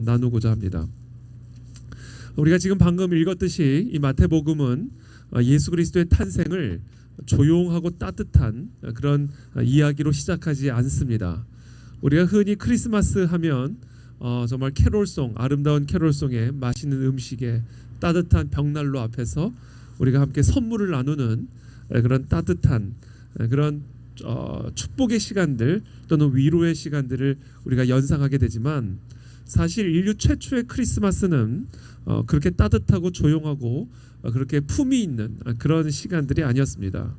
나누고자 합니다. 우리가 지금 방금 읽었듯이 이 마태복음은 예수 그리스도의 탄생을 조용하고 따뜻한 그런 이야기로 시작하지 않습니다. 우리가 흔히 크리스마스 하면 정말 캐롤송, 아름다운 캐롤송에 맛있는 음식에 따뜻한 벽난로 앞에서 우리가 함께 선물을 나누는 그런 따뜻한 그런 축복의 시간들 또는 위로의 시간들을 우리가 연상하게 되지만, 사실 인류 최초의 크리스마스는 그렇게 따뜻하고 조용하고 그렇게 품이 있는 그런 시간들이 아니었습니다.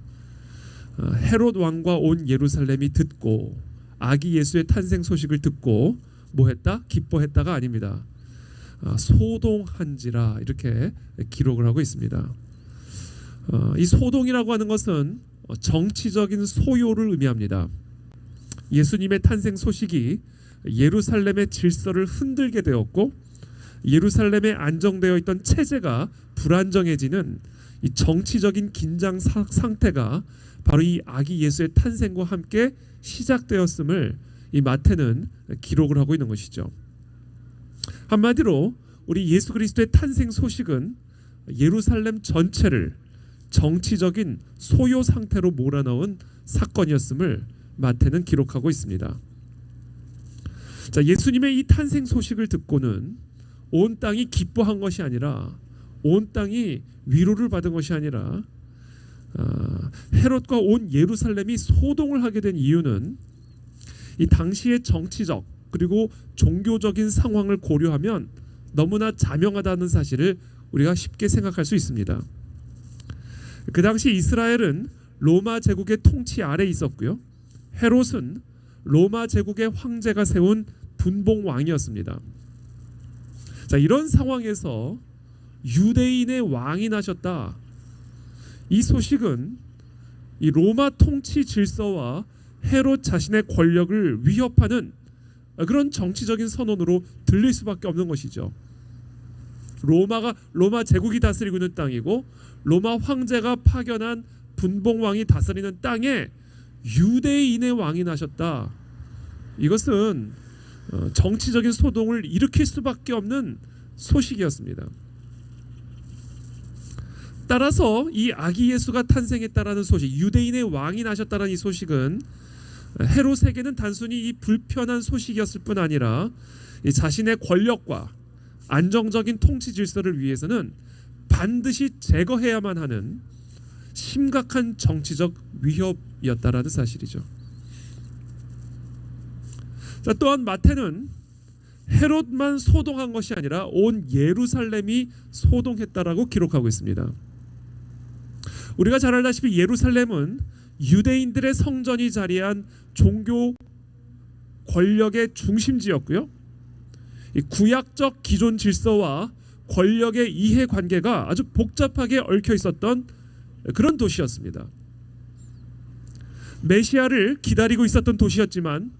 헤롯 왕과 온 예루살렘이 듣고 아기 예수의 탄생 소식을 듣고 뭐했다? 기뻐했다가 아닙니다. 소동한지라 이렇게 기록을 하고 있습니다. 이 소동이라고 하는 것은 정치적인 소요를 의미합니다. 예수님의 탄생 소식이 예루살렘의 질서를 흔들게 되었고 예루살렘에 안정되어 있던 체제가 불안정해지는 이 정치적인 긴장 상태가 바로 이 아기 예수의 탄생과 함께 시작되었음을 이 마태는 기록을 하고 있는 것이죠. 한마디로 우리 예수 그리스도의 탄생 소식은 예루살렘 전체를 정치적인 소요 상태로 몰아넣은 사건이었음을 마태는 기록하고 있습니다. 자, 예수님의 이 탄생 소식을 듣고는 온 땅이 기뻐한 것이 아니라, 온 땅이 위로를 받은 것이 아니라 헤롯과 온 예루살렘이 소동을 하게 된 이유는 이 당시의 정치적 그리고 종교적인 상황을 고려하면 너무나 자명하다는 사실을 우리가 쉽게 생각할 수 있습니다. 그 당시 이스라엘은 로마 제국의 통치 아래에 있었고요, 헤롯은 로마 제국의 황제가 세운 분봉 왕이었습니다. 자, 이런 상황에서 유대인의 왕이 나셨다. 이 소식은 이 로마 통치 질서와 헤롯 자신의 권력을 위협하는 그런 정치적인 선언으로 들릴 수밖에 없는 것이죠. 로마 제국이 다스리고 있는 땅이고 로마 황제가 파견한 분봉 왕이 다스리는 땅에 유대인의 왕이 나셨다. 이것은 정치적인 소동을 일으킬 수밖에 없는 소식이었습니다. 따라서 이 아기 예수가 탄생했다라는 소식, 유대인의 왕이 나셨다는 이 소식은 헤롯에게는 단순히 이 불편한 소식이었을 뿐 아니라 이 자신의 권력과 안정적인 통치 질서를 위해서는 반드시 제거해야만 하는 심각한 정치적 위협이었다라는 사실이죠. 자, 또한 마태는 헤롯만 소동한 것이 아니라 온 예루살렘이 소동했다라고 기록하고 있습니다. 우리가 잘 알다시피 예루살렘은 유대인들의 성전이 자리한 종교 권력의 중심지였고요, 이 구약적 기존 질서와 권력의 이해관계가 아주 복잡하게 얽혀 있었던 그런 도시였습니다. 메시아를 기다리고 있었던 도시였지만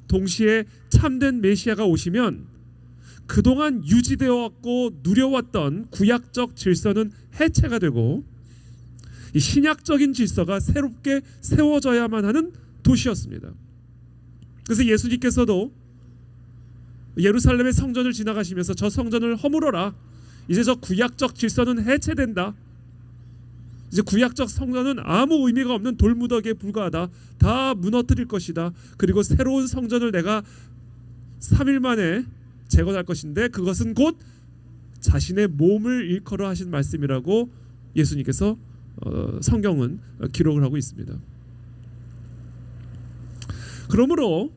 동시에 참된 메시아가 오시면 그동안 유지되어 왔고 누려왔던 구약적 질서는 해체가 되고 이 신약적인 질서가 새롭게 세워져야만 하는 도시였습니다. 그래서 예수님께서도 예루살렘의 성전을 지나가시면서 저 성전을 허물어라. 이제 저 구약적 질서는 해체된다. 이제 구약적 성전은 아무 의미가 없는 돌무더기에 불과하다. 다 무너뜨릴 것이다. 그리고 새로운 성전을 내가 3일 만에 재건할 것인데 그것은 곧 자신의 몸을 일컬어 하신 말씀이라고 예수님께서 성경은 기록을 하고 있습니다. 그러므로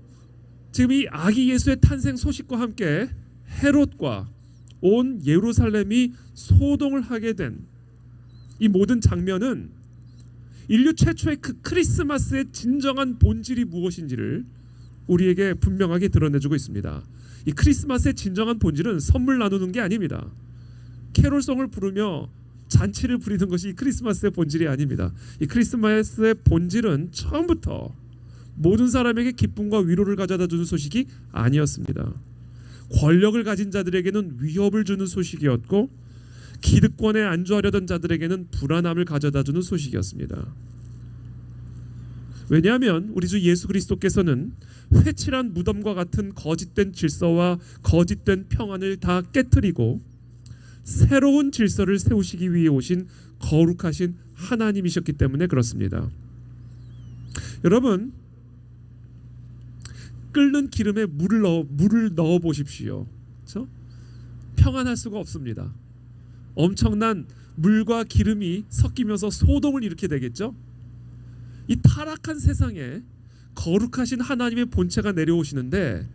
지금 이 아기 예수의 탄생 소식과 함께 헤롯과 온 예루살렘이 소동을 하게 된 이 모든 장면은 인류 최초의 그 크리스마스의 진정한 본질이 무엇인지를 우리에게 분명하게 드러내주고 있습니다. 이 크리스마스의 진정한 본질은 선물 나누는 게 아닙니다. 캐롤송을 부르며 잔치를 부리는 것이 이 크리스마스의 본질이 아닙니다. 이 크리스마스의 본질은 처음부터 모든 사람에게 기쁨과 위로를 가져다 주는 소식이 아니었습니다. 권력을 가진 자들에게는 위협을 주는 소식이었고 기득권에 안주하려던 자들에게는 불안함을 가져다 주는 소식이었습니다. 왜냐하면 우리 주 예수 그리스도께서는 회칠한 무덤과 같은 거짓된 질서와 거짓된 평안을 다 깨트리고 새로운 질서를 세우시기 위해 오신 거룩하신 하나님이셨기 때문에 그렇습니다. 여러분, 끓는 기름에 물을 넣어 보십시오. 그렇죠? 평안할 수가 없습니다. 엄청난 물과 기름이 섞이면서 소동을 일으키게 되겠죠. 이 타락한 세상에 거룩하신 하나님의 본체가 내려오시는데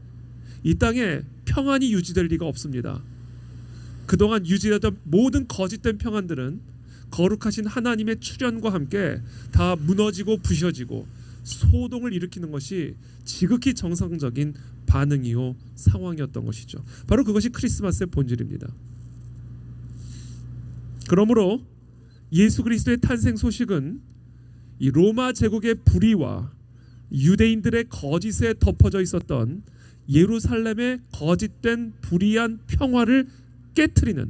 이 땅에 평안이 유지될 리가 없습니다. 그동안 유지되던 모든 거짓된 평안들은 거룩하신 하나님의 출현과 함께 다 무너지고 부셔지고 소동을 일으키는 것이 지극히 정상적인 반응이요 상황이었던 것이죠. 바로 그것이 크리스마스의 본질입니다. 그러므로 예수 그리스도의 탄생 소식은 이 로마 제국의 불의와 유대인들의 거짓에 덮어져 있었던 예루살렘의 거짓된 불의한 평화를 깨트리는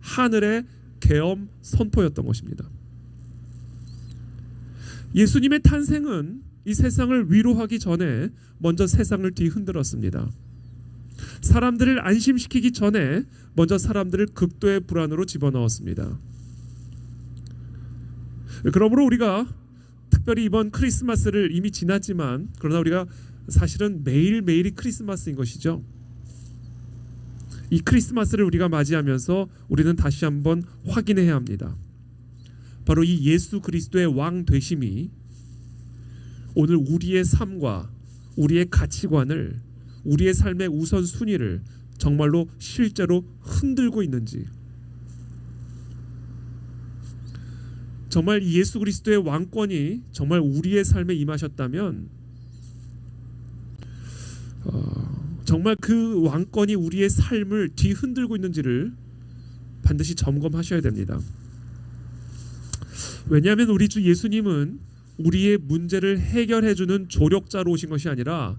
하늘의 계엄 선포였던 것입니다. 예수님의 탄생은 이 세상을 위로하기 전에 먼저 세상을 뒤흔들었습니다. 사람들을 안심시키기 전에 먼저 사람들을 극도의 불안으로 집어넣었습니다. 그러므로 우리가 특별히 이번 크리스마스를 이미 지났지만 그러나 우리가 사실은 매일매일이 크리스마스인 것이죠. 이 크리스마스를 우리가 맞이하면서 우리는 다시 한번 확인해야 합니다. 바로 이 예수 그리스도의 왕 되심이 오늘 우리의 삶과 우리의 가치관을, 우리의 삶의 우선순위를 정말로 실제로 흔들고 있는지, 정말 예수 그리스도의 왕권이 정말 우리의 삶에 임하셨다면 정말 그 왕권이 우리의 삶을 뒤흔들고 있는지를 반드시 점검하셔야 됩니다. 왜냐하면 우리 주 예수님은 우리의 문제를 해결해주는 조력자로 오신 것이 아니라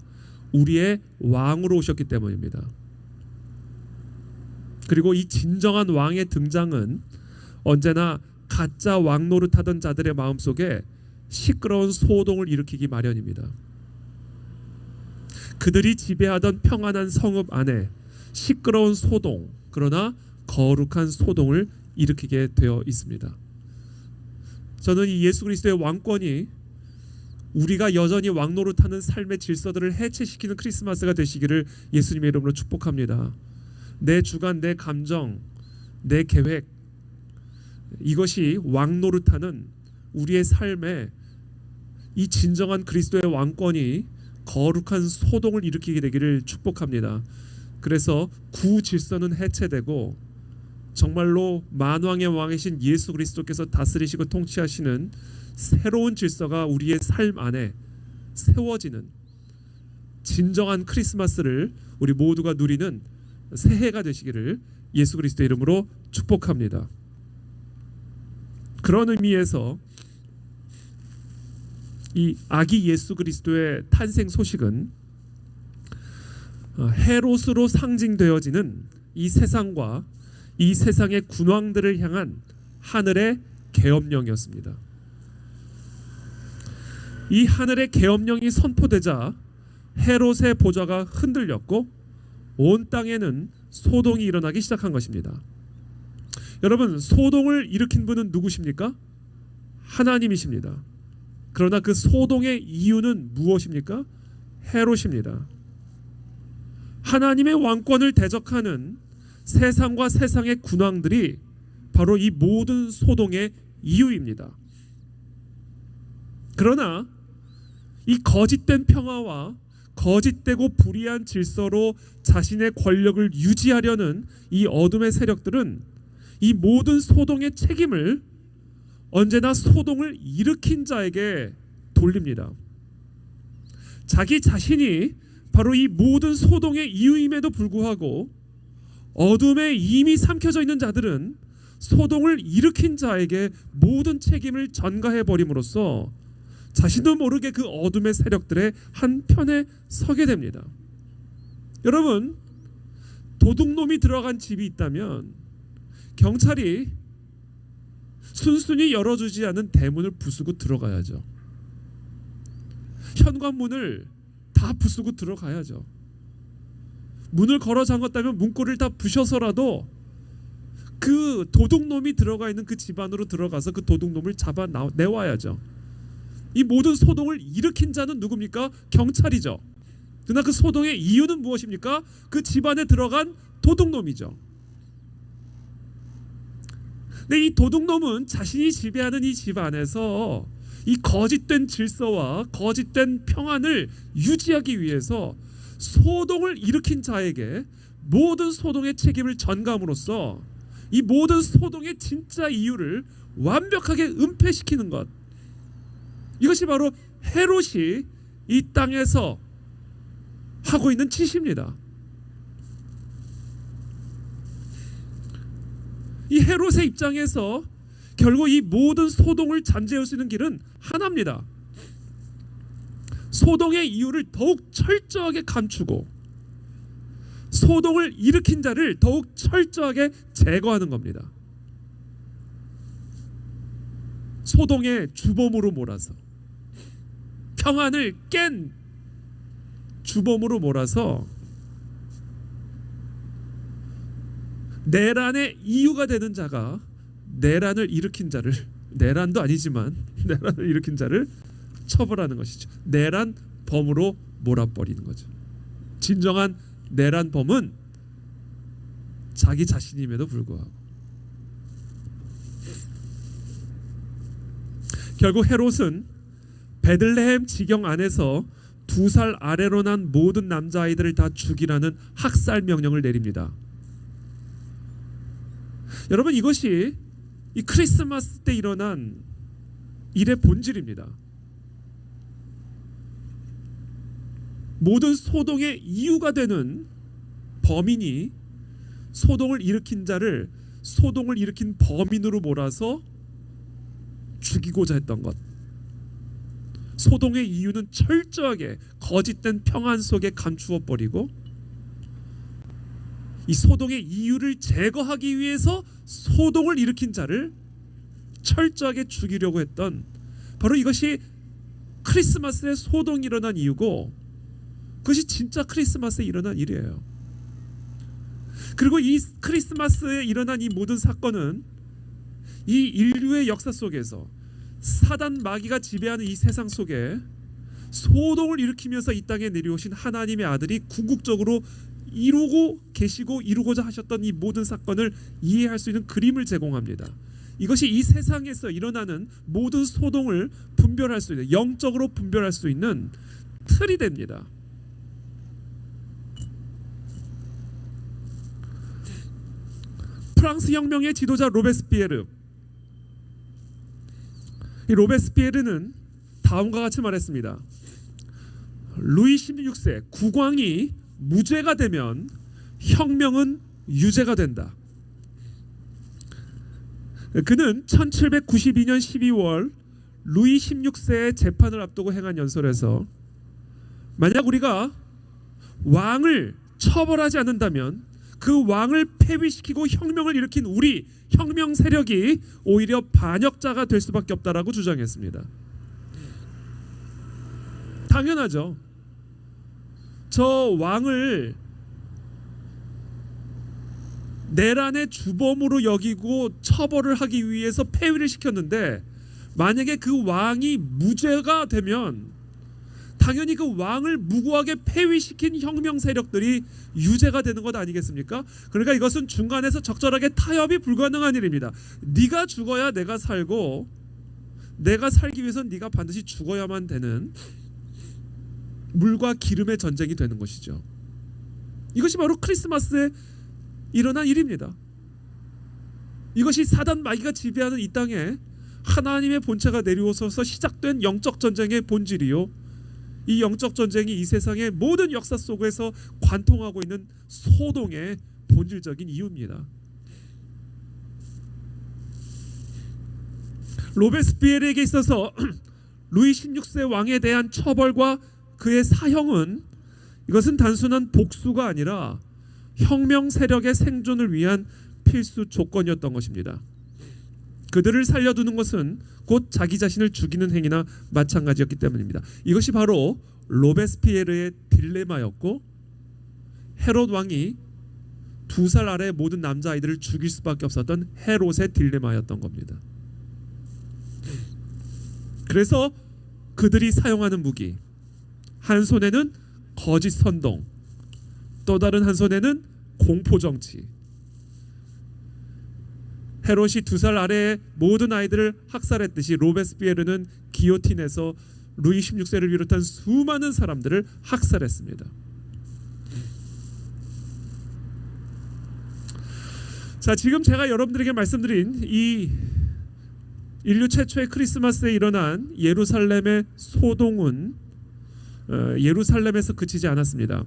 우리의 왕으로 오셨기 때문입니다. 그리고 이 진정한 왕의 등장은 언제나 가짜 왕 노릇하던 자들의 마음속에 시끄러운 소동을 일으키기 마련입니다. 그들이 지배하던 평안한 성읍 안에 시끄러운 소동, 그러나 거룩한 소동을 일으키게 되어 있습니다. 저는 이 예수 그리스도의 왕권이 우리가 여전히 왕 노릇하는 삶의 질서들을 해체시키는 크리스마스가 되시기를 예수님의 이름으로 축복합니다. 내 주관, 내 감정, 내 계획, 이것이 왕 노릇하는 우리의 삶에 이 진정한 그리스도의 왕권이 거룩한 소동을 일으키게 되기를 축복합니다. 그래서 구질서는 해체되고 정말로 만왕의 왕이신 예수 그리스도께서 다스리시고 통치하시는 새로운 질서가 우리의 삶 안에 세워지는 진정한 크리스마스를 우리 모두가 누리는 새해가 되시기를 예수 그리스도의 이름으로 축복합니다. 그런 의미에서 이 아기 예수 그리스도의 탄생 소식은 헤롯으로 상징되어지는 이 세상과 이 세상의 군왕들을 향한 하늘의 계엄령이었습니다. 이 하늘의 계엄령이 선포되자 헤롯의 보좌가 흔들렸고 온 땅에는 소동이 일어나기 시작한 것입니다. 여러분, 소동을 일으킨 분은 누구십니까? 하나님이십니다. 그러나 그 소동의 이유는 무엇입니까? 헤롯입니다. 하나님의 왕권을 대적하는 세상과 세상의 군왕들이 바로 이 모든 소동의 이유입니다. 그러나 이 거짓된 평화와 거짓되고 불의한 질서로 자신의 권력을 유지하려는 이 어둠의 세력들은 이 모든 소동의 책임을 언제나 소동을 일으킨 자에게 돌립니다. 자기 자신이 바로 이 모든 소동의 이유임에도 불구하고 어둠에 이미 삼켜져 있는 자들은 소동을 일으킨 자에게 모든 책임을 전가해 버림으로써 자신도 모르게 그 어둠의 세력들의 한편에 서게 됩니다. 여러분, 도둑놈이 들어간 집이 있다면 경찰이 순순히 열어주지 않은 대문을 부수고 들어가야죠. 현관문을 다 부수고 들어가야죠. 문을 걸어 잠갔다면 문고리를 다 부셔서라도 그 도둑놈이 들어가 있는 그 집 안으로 들어가서 그 도둑놈을 내와야죠. 이 모든 소동을 일으킨 자는 누굽니까? 경찰이죠. 그러나 그 소동의 이유는 무엇입니까? 그 집 안에 들어간 도둑놈이죠. 근데 이 도둑놈은 자신이 지배하는 이 집 안에서 이 거짓된 질서와 거짓된 평안을 유지하기 위해서 소동을 일으킨 자에게 모든 소동의 책임을 전감으로써 이 모든 소동의 진짜 이유를 완벽하게 은폐시키는 것, 이것이 바로 헤롯이 이 땅에서 하고 있는 짓입니다. 이 헤롯의 입장에서 결국 이 모든 소동을 잠재울 수 있는 길은 하나입니다. 소동의 이유를 더욱 철저하게 감추고 소동을 일으킨 자를 더욱 철저하게 제거하는 겁니다. 소동의 주범으로 몰아서, 평안을 깬 주범으로 몰아서 내란의 이유가 되는 자가 내란을 일으킨 자를, 내란도 아니지만 내란을 일으킨 자를 처벌하는 것이죠. 내란 범으로 몰아버리는 거죠. 진정한 내란 범은 자기 자신임에도 불구하고 결국 헤롯은 베들레헴 지경 안에서 2살 아래로 난 모든 남자아이들을 다 죽이라는 학살 명령을 내립니다. 여러분, 이것이 이 크리스마스 때 일어난 일의 본질입니다. 모든 소동의 이유가 되는 범인이 소동을 일으킨 자를 소동을 일으킨 범인으로 몰아서 죽이고자 했던 것. 소동의 이유는 철저하게 거짓된 평안 속에 감추어 버리고 이 소동의 이유를 제거하기 위해서 소동을 일으킨 자를 철저하게 죽이려고 했던, 바로 이것이 크리스마스에 소동이 일어난 이유고 그것이 진짜 크리스마스에 일어난 일이에요. 그리고 이 크리스마스에 일어난 이 모든 사건은 이 인류의 역사 속에서 사단 마귀가 지배하는 이 세상 속에 소동을 일으키면서 이 땅에 내려오신 하나님의 아들이 궁극적으로 이루고 계시고 이루고자 하셨던 이 모든 사건을 이해할 수 있는 그림을 제공합니다. 이것이 이 세상에서 일어나는 모든 소동을 분별할 수 있는, 영적으로 분별할 수 있는 틀이 됩니다. 프랑스 혁명의 지도자 로베스피에르, 이 로베스피에르는 다음과 같이 말했습니다. 루이 16세 국왕이 무죄가 되면 혁명은 유죄가 된다. 그는 1792년 12월 루이 16세의 재판을 앞두고 행한 연설에서 만약 우리가 왕을 처벌하지 않는다면 그 왕을 폐위시키고 혁명을 일으킨 우리 혁명 세력이 오히려 반역자가 될 수밖에 없다라고 주장했습니다. 당연하죠. 저 왕을 내란의 주범으로 여기고 처벌을 하기 위해서 폐위를 시켰는데 만약에 그 왕이 무죄가 되면 당연히 그 왕을 무고하게 폐위시킨 혁명 세력들이 유죄가 되는 것 아니겠습니까? 그러니까 이것은 중간에서 적절하게 타협이 불가능한 일입니다. 네가 죽어야 내가 살고 내가 살기 위해서는 네가 반드시 죽어야만 되는 물과 기름의 전쟁이 되는 것이죠. 이것이 바로 크리스마스에 일어난 일입니다. 이것이 사단 마귀가 지배하는 이 땅에 하나님의 본체가 내려오셔서 시작된 영적 전쟁의 본질이요, 이 영적 전쟁이 이 세상의 모든 역사 속에서 관통하고 있는 소동의 본질적인 이유입니다. 로베스피에르에게 있어서 루이 16세 왕에 대한 처벌과 그의 사형은 이것은 단순한 복수가 아니라 혁명 세력의 생존을 위한 필수 조건이었던 것입니다. 그들을 살려두는 것은 곧 자기 자신을 죽이는 행위나 마찬가지였기 때문입니다. 이것이 바로 로베스피에르의 딜레마였고 헤롯 왕이 2살 아래 모든 남자아이들을 죽일 수밖에 없었던 헤롯의 딜레마였던 겁니다. 그래서 그들이 사용하는 무기, 한 손에는 거짓 선동, 또 다른 한 손에는 공포 정치. 헤롯이 2살 아래의 모든 아이들을 학살했듯이 로베스피에르는 기요틴에서 루이 16세를 비롯한 수많은 사람들을 학살했습니다. 자, 지금 제가 여러분들에게 말씀드린 이 인류 최초의 크리스마스에 일어난 예루살렘의 소동은 예루살렘에서 그치지 않았습니다.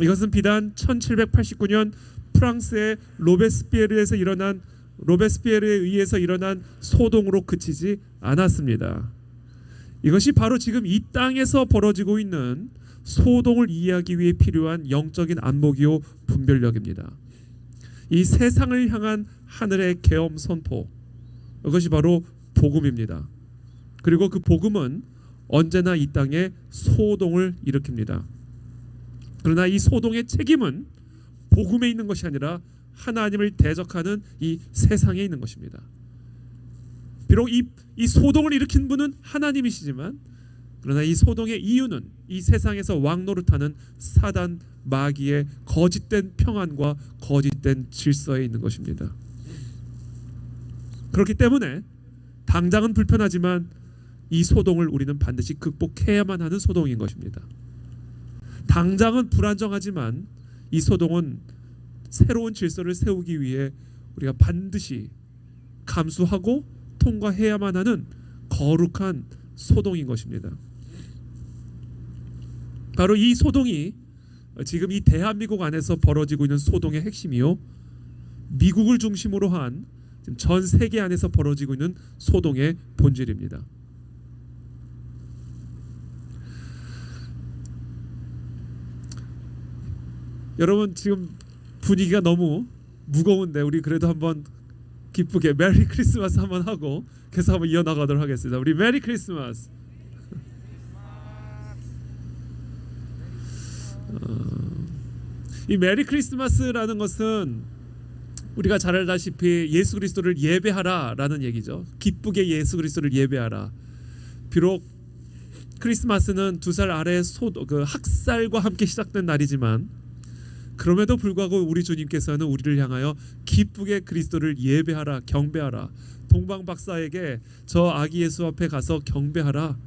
이것은 비단 1789년 프랑스의 로베스피에르에 의해서 일어난 소동으로 그치지 않았습니다. 이것이 바로 지금 이 땅에서 벌어지고 있는 소동을 이해하기 위해 필요한 영적인 안목이요 분별력입니다. 이 세상을 향한 하늘의 계엄 선포, 이것이 바로 복음입니다. 그리고 그 복음은 언제나 이 땅에 소동을 일으킵니다. 그러나 이 소동의 책임은 복음에 있는 것이 아니라 하나님을 대적하는 이 세상에 있는 것입니다. 비록 이 소동을 일으킨 분은 하나님이시지만, 그러나 이 소동의 이유는 이 세상에서 왕노릇하는 사단 마귀의 거짓된 평안과 거짓된 질서에 있는 것입니다. 그렇기 때문에 당장은 불편하지만 이 소동을 우리는 반드시 극복해야만 하는 소동인 것입니다. 당장은 불안정하지만 이 소동은 새로운 질서를 세우기 위해 우리가 반드시 감수하고 통과해야만 하는 거룩한 소동인 것입니다. 바로 이 소동이 지금 이 대한민국 안에서 벌어지고 있는 소동의 핵심이요, 미국을 중심으로 한 전 세계 안에서 벌어지고 있는 소동의 본질입니다. 여러분, 지금 분위기가 너무 무거운데 우리 그래도 한번 기쁘게 메리 크리스마스 한번 하고 계속 한번 이어나가도록 하겠습니다. 우리 메리 크리스마스. 이 메리 크리스마스라는 것은 우리가 잘 알다시피 예수 그리스도를 예배하라라는 얘기죠. 기쁘게 예수 그리스도를 예배하라. 비록 크리스마스는 2살 아래의 그 학살과 함께 시작된 날이지만, 그럼에도 불구하고 우리 주님께서는 우리를 향하여 기쁘게 그리스도를 예배하라, 경배하라. 동방 박사에게 저 아기 예수 앞에 가서 경배하라.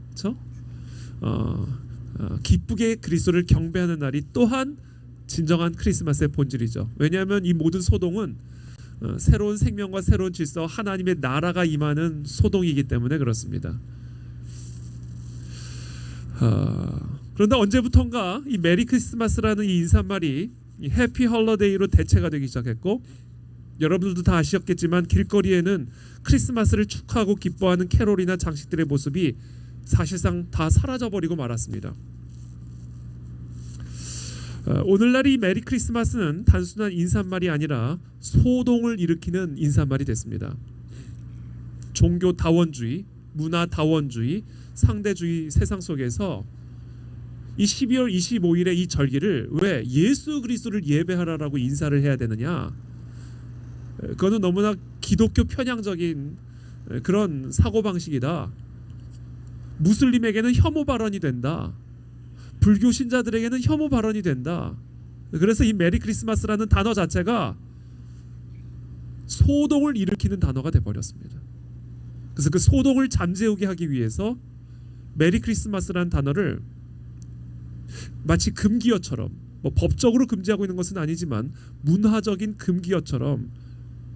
그렇죠? 기쁘게 그리스도를 경배하는 날이 또한 진정한 크리스마스의 본질이죠. 왜냐하면 이 모든 소동은 새로운 생명과 새로운 질서, 하나님의 나라가 임하는 소동이기 때문에 그렇습니다. 그런데 언제부턴가 이 메리 크리스마스라는 이 인사말이 이 해피 홀러데이로 대체가 되기 시작했고, 여러분들도 다 아시겠지만 길거리에는 크리스마스를 축하하고 기뻐하는 캐롤이나 장식들의 모습이 사실상 다 사라져버리고 말았습니다. 오늘날 이 메리 크리스마스는 단순한 인사말이 아니라 소동을 일으키는 인사말이 됐습니다. 종교 다원주의, 문화 다원주의, 상대주의 세상 속에서 이 12월 25일의 이 절기를 왜 예수 그리스도를 예배하라라고 인사를 해야 되느냐? 그거는 너무나 기독교 편향적인 그런 사고방식이다. 무슬림에게는 혐오 발언이 된다. 불교 신자들에게는 혐오 발언이 된다. 그래서 이 메리 크리스마스라는 단어 자체가 소동을 일으키는 단어가 돼버렸습니다. 그래서 그 소동을 잠재우게 하기 위해서 메리 크리스마스라는 단어를 마치 금기어처럼, 뭐 법적으로 금지하고 있는 것은 아니지만 문화적인 금기어처럼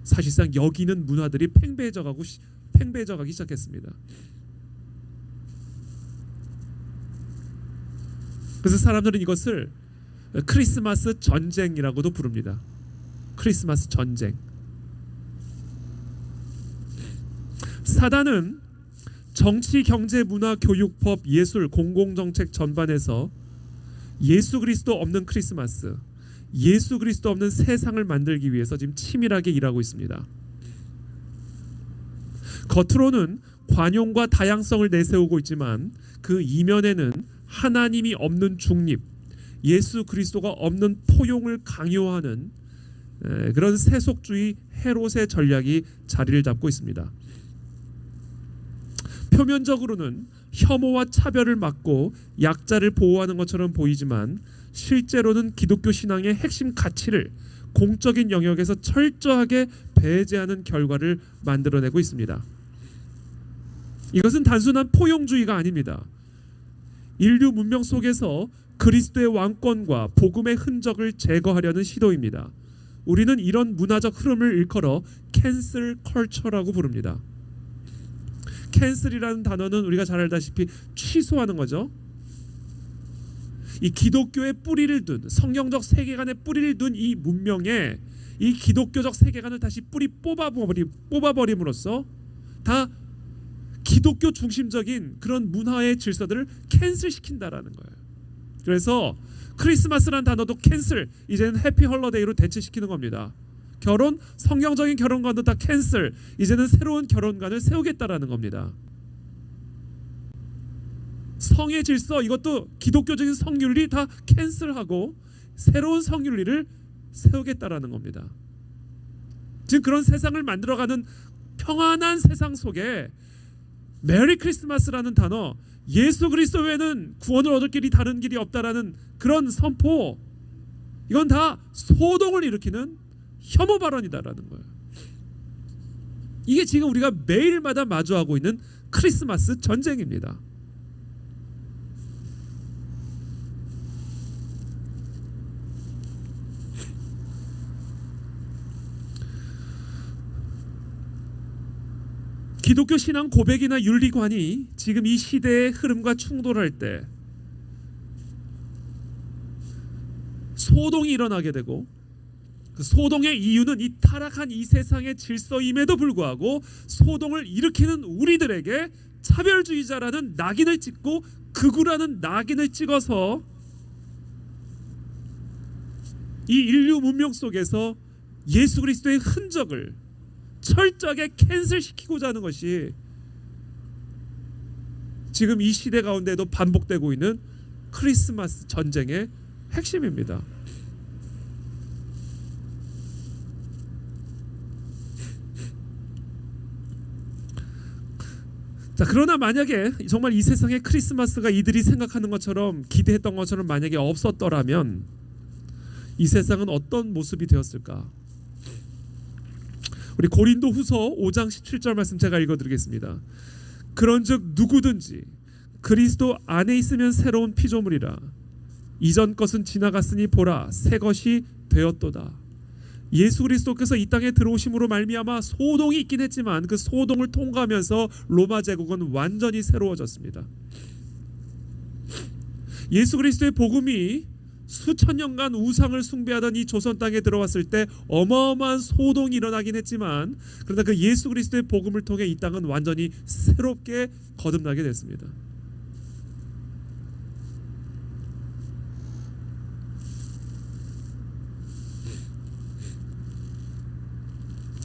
사실상 여기는 문화들이 팽배해져가기 시작했습니다. 그래서 사람들은 이것을 크리스마스 전쟁이라고도 부릅니다. 크리스마스 전쟁. 사단은 정치, 경제, 문화, 교육, 법, 예술, 공공정책 전반에서 예수 그리스도 없는 크리스마스, 예수 그리스도 없는 세상을 만들기 위해서 지금 치밀하게 일하고 있습니다. 겉으로는 관용과 다양성을 내세우고 있지만 그 이면에는 하나님이 없는 중립, 예수 그리스도가 없는 포용을 강요하는 그런 세속주의 헤롯의 전략이 자리를 잡고 있습니다. 표면적으로는 혐오와 차별을 막고 약자를 보호하는 것처럼 보이지만 실제로는 기독교 신앙의 핵심 가치를 공적인 영역에서 철저하게 배제하는 결과를 만들어내고 있습니다. 이것은 단순한 포용주의가 아닙니다. 인류 문명 속에서 그리스도의 왕권과 복음의 흔적을 제거하려는 시도입니다. 우리는 이런 문화적 흐름을 일컬어 캔슬 컬처라고 부릅니다. 캔슬이라는 단어는 우리가 잘 알다시피 취소하는 거죠. 이 기독교의 뿌리를 둔, 성경적 세계관의 뿌리를 둔 이 문명에 이 기독교적 세계관을 다시 뿌리 뽑아버림으로써 다 기독교 중심적인 그런 문화의 질서들을 캔슬시킨다라는 거예요. 그래서 크리스마스라는 단어도 캔슬, 이제는 해피 홀러데이로 대체시키는 겁니다. 결혼, 성경적인 결혼관도 다 캔슬, 이제는 새로운 결혼관을 세우겠다라는 겁니다. 성의 질서, 이것도 기독교적인 성윤리 다 캔슬하고 새로운 성윤리를 세우겠다라는 겁니다. 지금 그런 세상을 만들어가는 평안한 세상 속에 메리 크리스마스라는 단어, 예수 그리스도 외에는 구원을 얻을 길이 다른 길이 없다라는 그런 선포, 이건 다 소동을 일으키는 혐오 발언이다라는 거예요. 이게 지금 우리가 매일마다 마주하고 있는 크리스마스 전쟁입니다. 기독교 신앙 고백이나 윤리관이 지금 이 시대의 흐름과 충돌할 때 소동이 일어나게 되고, 그 소동의 이유는 이 타락한 이 세상의 질서임에도 불구하고 소동을 일으키는 우리들에게 차별주의자라는 낙인을 찍고 극우라는 낙인을 찍어서 이 인류 문명 속에서 예수 그리스도의 흔적을 철저하게 캔슬시키고자 하는 것이 지금 이 시대 가운데도 반복되고 있는 크리스마스 전쟁의 핵심입니다. 자, 그러나 만약에 정말 이 세상의 크리스마스가 이들이 생각하는 것처럼, 기대했던 것처럼 만약에 없었더라면 이 세상은 어떤 모습이 되었을까? 우리 고린도후서 5장 17절 말씀 제가 읽어드리겠습니다. 그런즉 누구든지 그리스도 안에 있으면 새로운 피조물이라. 이전 것은 지나갔으니 보라 새 것이 되었도다. 예수 그리스도께서 이 땅에 들어오심으로 말미암아 소동이 있긴 했지만 그 소동을 통과하면서 로마 제국은 완전히 새로워졌습니다. 예수 그리스도의 복음이 수천 년간 우상을 숭배하던 이 조선 땅에 들어왔을 때 어마어마한 소동이 일어나긴 했지만, 그러나 그 예수 그리스도의 복음을 통해 이 땅은 완전히 새롭게 거듭나게 됐습니다.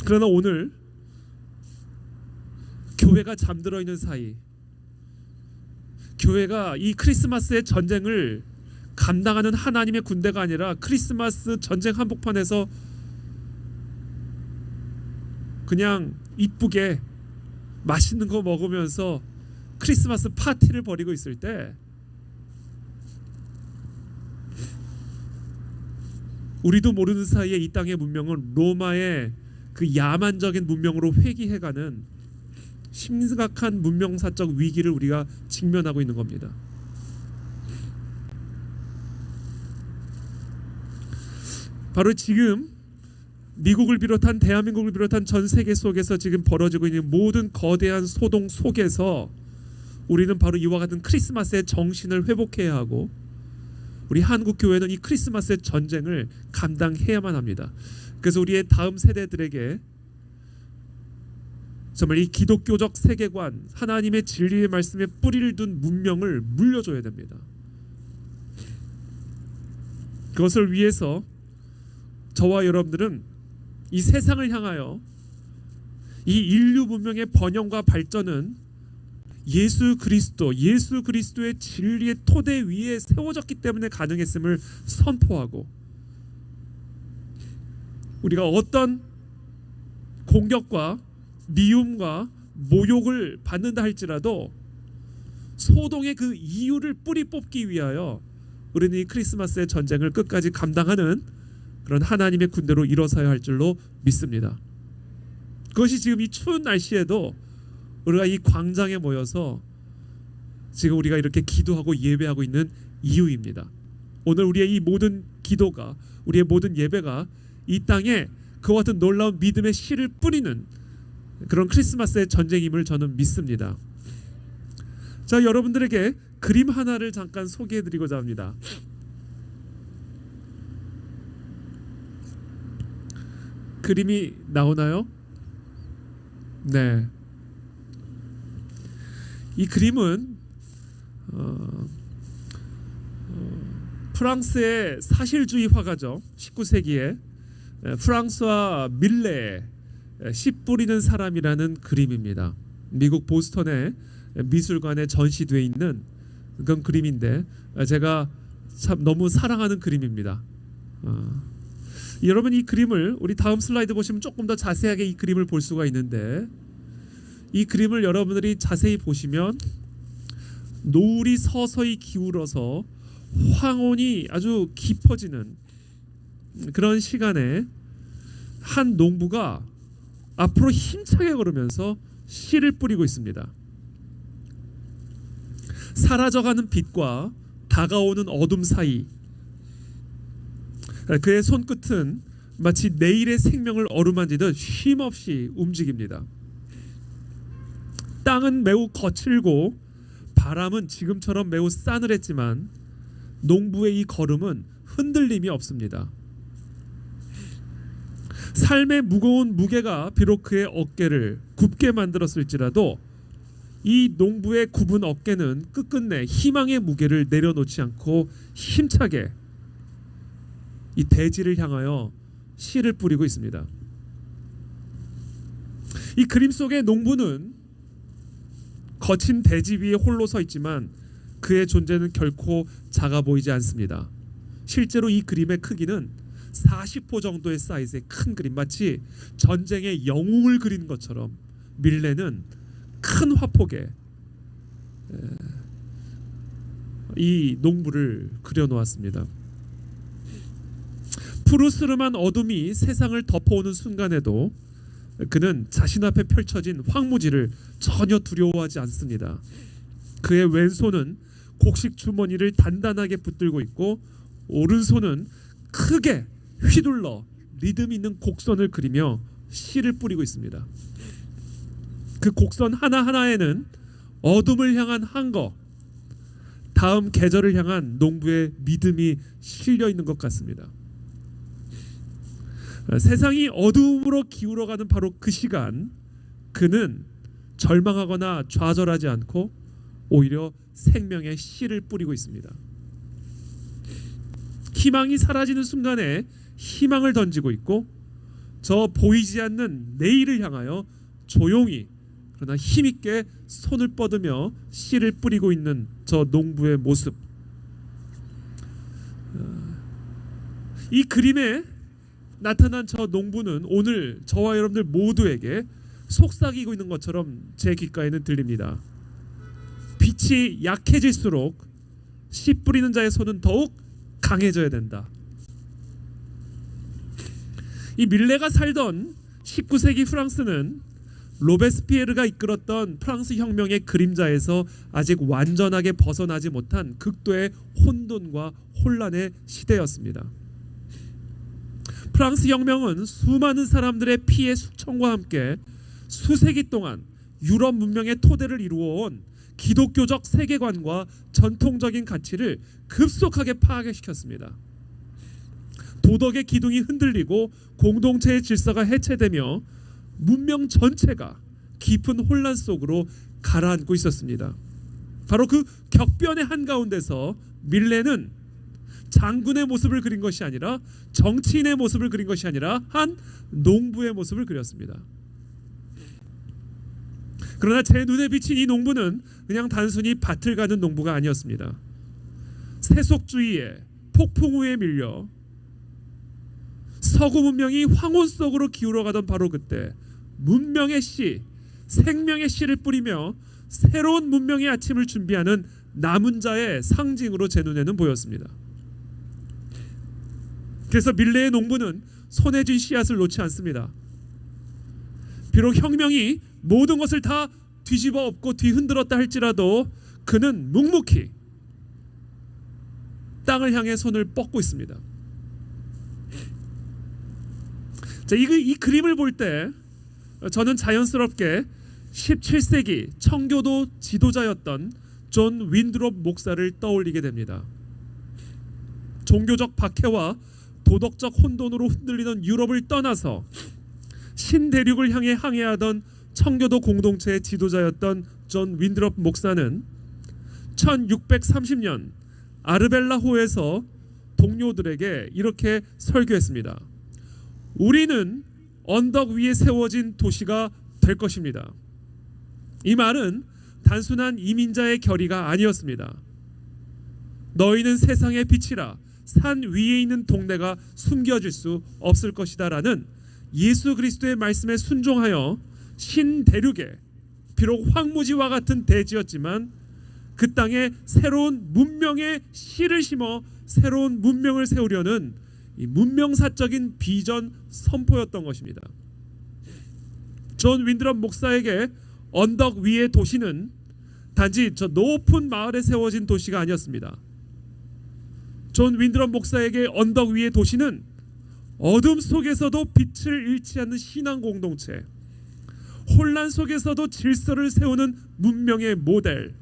그러나 오늘 교회가 잠들어 있는 사이, 교회가 이 크리스마스의 전쟁을 감당하는 하나님의 군대가 아니라 크리스마스 전쟁 한복판에서 그냥 이쁘게 맛있는 거 먹으면서 크리스마스 파티를 벌이고 있을 때 우리도 모르는 사이에 이 땅의 문명은 로마의 그 야만적인 문명으로 회귀해가는 심각한 문명사적 위기를 우리가 직면하고 있는 겁니다. 바로 지금 미국을 비롯한 대한민국을 비롯한 전 세계 속에서 지금 벌어지고 있는 모든 거대한 소동 속에서 우리는 바로 이와 같은 크리스마스의 정신을 회복해야 하고, 우리 한국 교회는 이 크리스마스의 전쟁을 감당해야만 합니다. 그래서 우리의 다음 세대들에게 정말 이 기독교적 세계관, 하나님의 진리의 말씀에 뿌리를 둔 문명을 물려줘야 됩니다. 그것을 위해서 저와 여러분들은 이 세상을 향하여 이 인류 문명의 번영과 발전은 예수 그리스도의 진리의 토대 위에 세워졌기 때문에 가능했음을 선포하고, 우리가 어떤 공격과 미움과 모욕을 받는다 할지라도 소동의 그 이유를 뿌리 뽑기 위하여 우리는 이 크리스마스의 전쟁을 끝까지 감당하는 그런 하나님의 군대로 일어서야 할 줄로 믿습니다. 그것이 지금 이 추운 날씨에도 우리가 이 광장에 모여서 지금 우리가 이렇게 기도하고 예배하고 있는 이유입니다. 오늘 우리의 이 모든 기도가, 우리의 모든 예배가 이 땅에 그와 같은 놀라운 믿음의 씨를 뿌리는 그런 크리스마스의 전쟁임을 저는 믿습니다. 자, 여러분들에게 그림 하나를 잠깐 소개해드리고자 합니다. 그림이 나오나요? 네. 이 그림은 프랑스의 사실주의 화가죠. 19세기에 프랑스와 밀레의 씨 뿌리는 사람이라는 그림입니다. 미국 보스턴의 미술관에 전시되어 있는 그런 그림인데 제가 참 너무 사랑하는 그림입니다. 여러분, 이 그림을 우리 다음 슬라이드 보시면 조금 더 자세하게 이 그림을 볼 수가 있는데, 이 그림을 여러분들이 자세히 보시면 노을이 서서히 기울어서 황혼이 아주 깊어지는 그런 시간에 한 농부가 앞으로 힘차게 걸으면서 씨를 뿌리고 있습니다. 사라져가는 빛과 다가오는 어둠 사이 그의 손끝은 마치 내일의 생명을 어루만지듯 쉼없이 움직입니다. 땅은 매우 거칠고 바람은 지금처럼 매우 싸늘했지만 농부의 이 걸음은 흔들림이 없습니다. 삶의 무거운 무게가 비록 그의 어깨를 굽게 만들었을지라도 이 농부의 굽은 어깨는 끝끝내 희망의 무게를 내려놓지 않고 힘차게 이 대지를 향하여 씨를 뿌리고 있습니다. 이 그림 속의 농부는 거친 대지 위에 홀로 서 있지만 그의 존재는 결코 작아 보이지 않습니다. 실제로 이 그림의 크기는 40호 정도의 사이즈의 큰 그림, 마치 전쟁의 영웅을 그린 것처럼 밀레는 큰 화폭에 이 농부를 그려놓았습니다. 푸르스름한 어둠이 세상을 덮어오는 순간에도 그는 자신 앞에 펼쳐진 황무지를 전혀 두려워하지 않습니다. 그의 왼손은 곡식 주머니를 단단하게 붙들고 있고 오른손은 크게 휘둘러 리듬 있는 곡선을 그리며 씨를 뿌리고 있습니다. 그 곡선 하나하나에는 어둠을 향한 항거, 다음 계절을 향한 농부의 믿음이 실려 있는 것 같습니다. 세상이 어두움으로 기울어가는 바로 그 시간, 그는 절망하거나 좌절하지 않고 오히려 생명의 씨를 뿌리고 있습니다. 희망이 사라지는 순간에 희망을 던지고 있고, 저 보이지 않는 내일을 향하여 조용히 그러나 힘있게 손을 뻗으며 씨를 뿌리고 있는 저 농부의 모습, 이 그림에 나타난 저 농부는 오늘 저와 여러분들 모두에게 속삭이고 있는 것처럼 제 귓가에는 들립니다. 빛이 약해질수록 씨 뿌리는 자의 손은 더욱 강해져야 된다. 이 밀레가 살던 19세기 프랑스는 로베스피에르가 이끌었던 프랑스 혁명의 그림자에서 아직 완전하게 벗어나지 못한 극도의 혼돈과 혼란의 시대였습니다. 프랑스 혁명은 수많은 사람들의 피의 숙청과 함께 수세기 동안 유럽 문명의 토대를 이루어온 기독교적 세계관과 전통적인 가치를 급속하게 파괴시켰습니다. 도덕의 기둥이 흔들리고 공동체의 질서가 해체되며 문명 전체가 깊은 혼란 속으로 가라앉고 있었습니다. 바로 그 격변의 한가운데서 밀레는 장군의 모습을 그린 것이 아니라, 정치인의 모습을 그린 것이 아니라 한 농부의 모습을 그렸습니다. 그러나 제 눈에 비친 이 농부는 그냥 단순히 밭을 가는 농부가 아니었습니다. 세속주의에 폭풍우에 밀려 서구 문명이 황혼 속으로 기울어가던 바로 그때 문명의 씨, 생명의 씨를 뿌리며 새로운 문명의 아침을 준비하는 남은 자의 상징으로 제 눈에는 보였습니다. 그래서 밀레의 농부는 손에 쥔 씨앗을 놓지 않습니다. 비록 혁명이 모든 것을 다 뒤집어 엎고 뒤흔들었다 할지라도 그는 묵묵히 땅을 향해 손을 뻗고 있습니다. 자, 이 그림을 볼 때 저는 자연스럽게 17세기 청교도 지도자였던 존 윈드롭 목사를 떠올리게 됩니다. 종교적 박해와 도덕적 혼돈으로 흔들리던 유럽을 떠나서 신대륙을 향해 항해하던 청교도 공동체의 지도자였던 존 윈드롭 목사는 1630년 아르벨라호에서 동료들에게 이렇게 설교했습니다. 우리는 언덕 위에 세워진 도시가 될 것입니다. 이 말은 단순한 이민자의 결의가 아니었습니다. 너희는 세상의 빛이라 산 위에 있는 동네가 숨겨질 수 없을 것이다 라는 예수 그리스도의 말씀에 순종하여 신대륙에 비록 황무지와 같은 대지였지만 그 땅에 새로운 문명의 씨를 심어 새로운 문명을 세우려는 이 문명사적인 비전 선포였던 것입니다. 존 윈드롭 목사에게 언덕 위의 도시는 단지 저 높은 마을에 세워진 도시가 아니었습니다. 존 윈드롭 목사에게 언덕 위의 도시는 어둠 속에서도 빛을 잃지 않는 신앙 공동체, 혼란 속에서도 질서를 세우는 문명의 모델,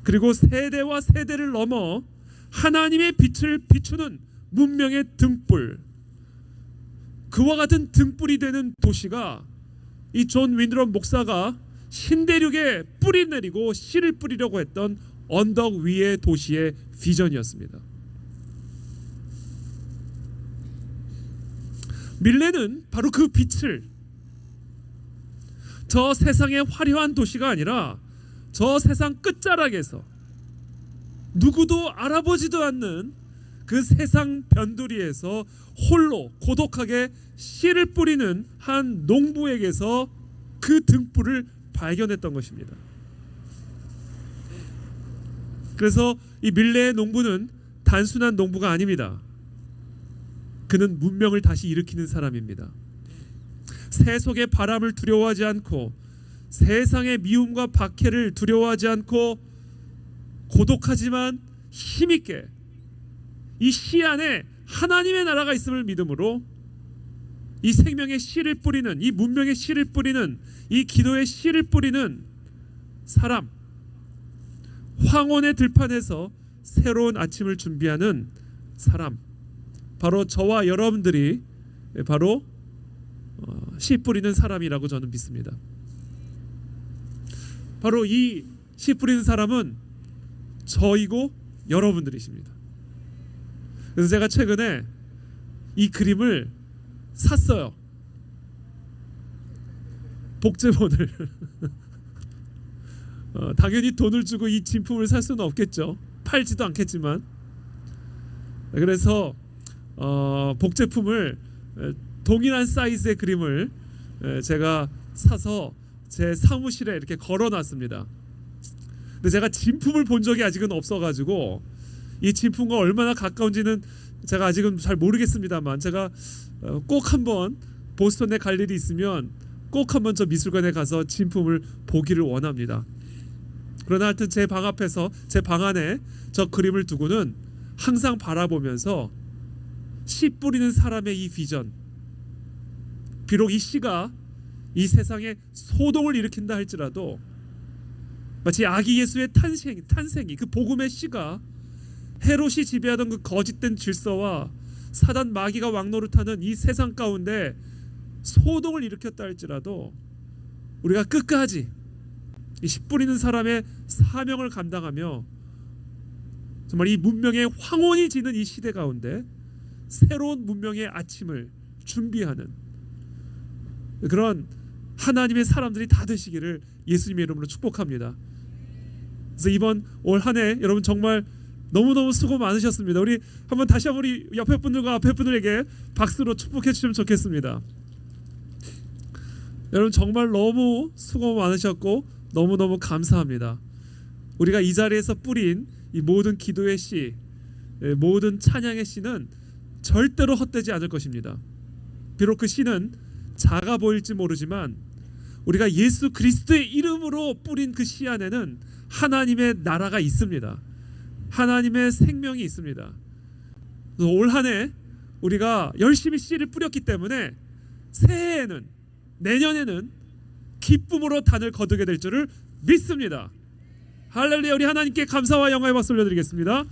그리고 세대와 세대를 넘어 하나님의 빛을 비추는 문명의 등불, 그와 같은 등불이 되는 도시가 이 존 윈드롭 목사가 신대륙에 뿌리 내리고 씨를 뿌리려고 했던 언덕 위의 도시의 비전이었습니다. 밀레는 바로 그 빛을 저 세상의 화려한 도시가 아니라 저 세상 끝자락에서 누구도 알아보지도 않는 그 세상 변두리에서 홀로 고독하게 씨를 뿌리는 한 농부에게서 그 등불을 발견했던 것입니다. 그래서 이 밀레의 농부는 단순한 농부가 아닙니다. 그는 문명을 다시 일으키는 사람입니다. 세속의 바람을 두려워하지 않고 세상의 미움과 박해를 두려워하지 않고 고독하지만 힘있게 이 씨 안에 하나님의 나라가 있음을 믿음으로 이 생명의 씨를 뿌리는, 이 문명의 씨를 뿌리는, 이 기도의 씨를 뿌리는 사람, 황혼의 들판에서 새로운 아침을 준비하는 사람, 바로 저와 여러분들이 바로 씨 뿌리는 사람이라고 저는 믿습니다. 바로 이 씨 뿌리는 사람은 저이고 여러분들이십니다. 그래서 제가 최근에 이 그림을 샀어요. 복제본을. 당연히 돈을 주고 이 진품을 살 수는 없겠죠. 팔지도 않겠지만. 그래서 복제품을 동일한 사이즈의 그림을 제가 사서 제 사무실에 이렇게 걸어놨습니다. 근데 제가 진품을 본 적이 아직은 없어가지고 이 진품과 얼마나 가까운지는 제가 아직은 잘 모르겠습니다만 제가 꼭 한번 보스턴에 갈 일이 있으면 꼭 한번 저 미술관에 가서 진품을 보기를 원합니다. 그러나 하여튼 제 방 앞에서, 제 방 안에 저 그림을 두고는 항상 바라보면서 씨 뿌리는 사람의 이 비전, 비록 이 씨가 이 세상에 소동을 일으킨다 할지라도 마치 아기 예수의 탄생이 그 복음의 씨가 헤롯이 지배하던 그 거짓된 질서와 사단 마귀가 왕노릇하는 이 세상 가운데 소동을 일으켰다 할지라도 우리가 끝까지 이 씨 뿌리는 사람의 사명을 감당하며 정말 이 문명의 황혼이 지는 이 시대 가운데 새로운 문명의 아침을 준비하는 그런 하나님의 사람들이 다 되시기를 예수님의 이름으로 축복합니다. 그래서 이번 올 한 해 여러분 정말 너무너무 수고 많으셨습니다. 우리 다시 한번 우리 옆에 분들과 앞에 분들에게 박수로 축복해 주시면 좋겠습니다. 여러분 정말 너무 수고 많으셨고 너무너무 감사합니다. 우리가 이 자리에서 뿌린 이 모든 기도의 씨, 모든 찬양의 씨는 절대로 헛되지 않을 것입니다. 비록 그 씨는 작아 보일지 모르지만 우리가 예수 그리스도의 이름으로 뿌린 그 씨 안에는 하나님의 나라가 있습니다. 하나님의 생명이 있습니다. 올 한 해 우리가 열심히 씨를 뿌렸기 때문에 새해에는, 내년에는 기쁨으로 단을 거두게 될 줄을 믿습니다. 할렐루야. 우리 하나님께 감사와 영광의 박수 올려드리겠습니다.